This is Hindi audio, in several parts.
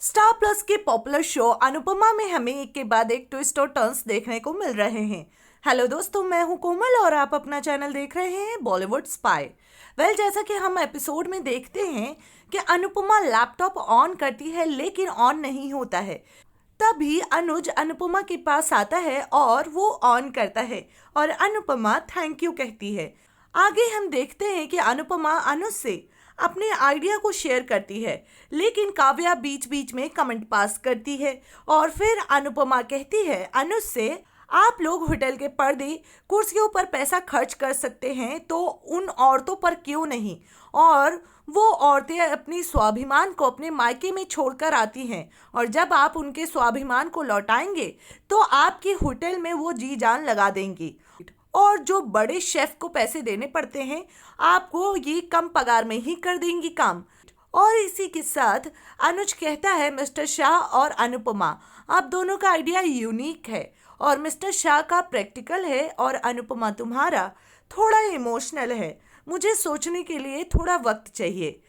स्टार प्लस के पॉपुलर शो अनुपमा में हमें एक के बाद एक ट्विस्ट और टर्न्स देखने को मिल रहे हैं। हेलो दोस्तों, मैं हूं कोमल और आप अपना चैनल देख रहे हैं बॉलीवुड स्पाई। जैसा कि हम एपिसोड में देखते हैं कि अनुपमा लैपटॉप ऑन करती है लेकिन ऑन नहीं होता है। तभी अनुज अनुपमा के पास आता है और वो ऑन करता है और अनुपमा थैंक यू कहती है। आगे हम देखते हैं कि अनुपमा अनुज से अपने आइडिया को शेयर करती है, लेकिन काव्या बीच बीच में कमेंट पास करती है और फिर अनुपमा कहती है अनुज से, आप लोग होटल के पर्दे कुर्सियों पर पैसा खर्च कर सकते हैं तो उन औरतों पर क्यों नहीं। और वो औरतें अपनी स्वाभिमान को अपने मायके में छोड़कर आती हैं और जब आप उनके स्वाभिमान को लौटाएंगे तो आपके होटल में वो जी जान लगा देंगी और जो बड़े शेफ को पैसे देने पड़ते हैं आपको ये कम पगार में ही कर देंगी काम। और इसी के साथ अनुज कहता है मिस्टर शाह और अनुपमा, आप दोनों का आइडिया यूनिक है और मिस्टर शाह का प्रैक्टिकल है और अनुपमा तुम्हारा थोड़ा इमोशनल है, मुझे सोचने के लिए थोड़ा वक्त चाहिए।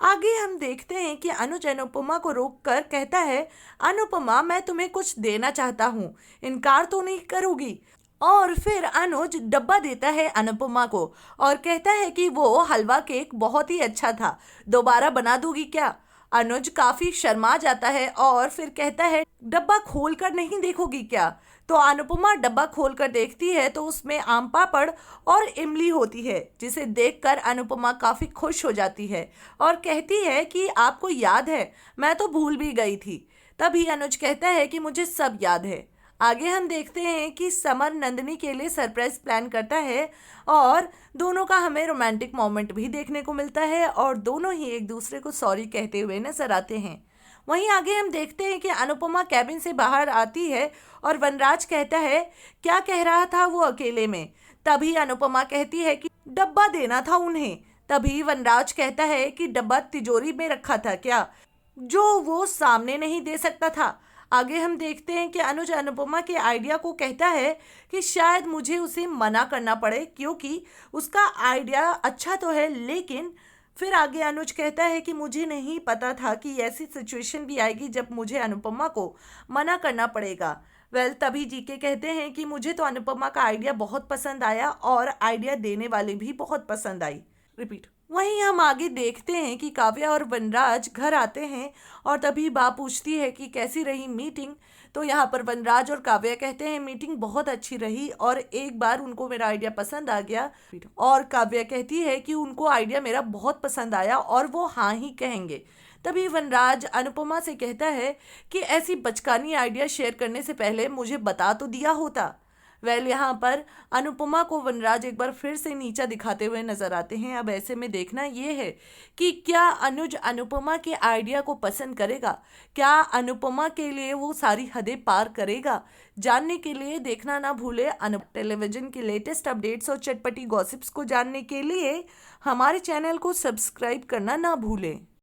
आगे हम देखते हैं कि अनुज अनुपमा को रोककर कहता है, अनुपमा मैं तुम्हें कुछ देना चाहता हूँ, इनकार तो नहीं करोगी। और फिर अनुज डब्बा देता है अनुपमा को और कहता है कि वो हलवा केक बहुत ही अच्छा था, दोबारा बना दोगी क्या। अनुज काफी शर्मा जाता है और फिर कहता है, डब्बा खोलकर नहीं देखोगी क्या। तो अनुपमा डब्बा खोलकर देखती है तो उसमें आम पापड़ और इमली होती है, जिसे देखकर अनुपमा काफी खुश हो जाती है और कहती है कि आपको याद है, मैं तो भूल भी गई थी। तभी अनुज कहता है कि मुझे सब याद है। आगे हम देखते हैं कि समर नंदिनी के लिए सरप्राइज प्लान करता है और दोनों का हमें रोमांटिक मोमेंट भी देखने को मिलता है और दोनों ही एक दूसरे को सॉरी कहते हुए नजर आते हैं। वहीं आगे हम देखते हैं कि अनुपमा कैबिन से बाहर आती है और वनराज कहता है, क्या कह रहा था वो अकेले में। तभी अनुपमा कहती है कि डब्बा देना था उन्हें। तभी वनराज कहता है कि डब्बा तिजोरी में रखा था क्या, जो वो सामने नहीं दे सकता था। आगे हम देखते हैं कि अनुज अनुपमा के आइडिया को कहता है कि शायद मुझे उसे मना करना पड़े क्योंकि उसका आइडिया अच्छा तो है, लेकिन फिर आगे अनुज कहता है कि मुझे नहीं पता था कि ऐसी सिचुएशन भी आएगी जब मुझे अनुपमा को मना करना पड़ेगा। तभी जीके कहते हैं कि मुझे तो अनुपमा का आइडिया बहुत पसंद आया और आइडिया देने वाले भी बहुत पसंद आई। रिपीट। वहीं हम आगे देखते हैं कि काव्या और वनराज घर आते हैं और तभी बा पूछती है कि कैसी रही मीटिंग। तो यहाँ पर वनराज और काव्या कहते हैं मीटिंग बहुत अच्छी रही और एक बार उनको मेरा आइडिया पसंद आ गया। और काव्या कहती है कि उनको आइडिया मेरा बहुत पसंद आया और वो हाँ ही कहेंगे। तभी वनराज अनुपमा से कहता है कि ऐसी बचकानी आइडिया शेयर करने से पहले मुझे बता तो दिया होता। यहाँ पर अनुपमा को वनराज एक बार फिर से नीचा दिखाते हुए नजर आते हैं। अब ऐसे में देखना ये है कि क्या अनुज अनुपमा के आइडिया को पसंद करेगा, क्या अनुपमा के लिए वो सारी हदें पार करेगा। जानने के लिए देखना ना भूले। टेलीविजन की लेटेस्ट अपडेट्स और चटपटी गॉसिप्स को जानने के लिए हमारे चैनल को सब्सक्राइब करना ना भूलें।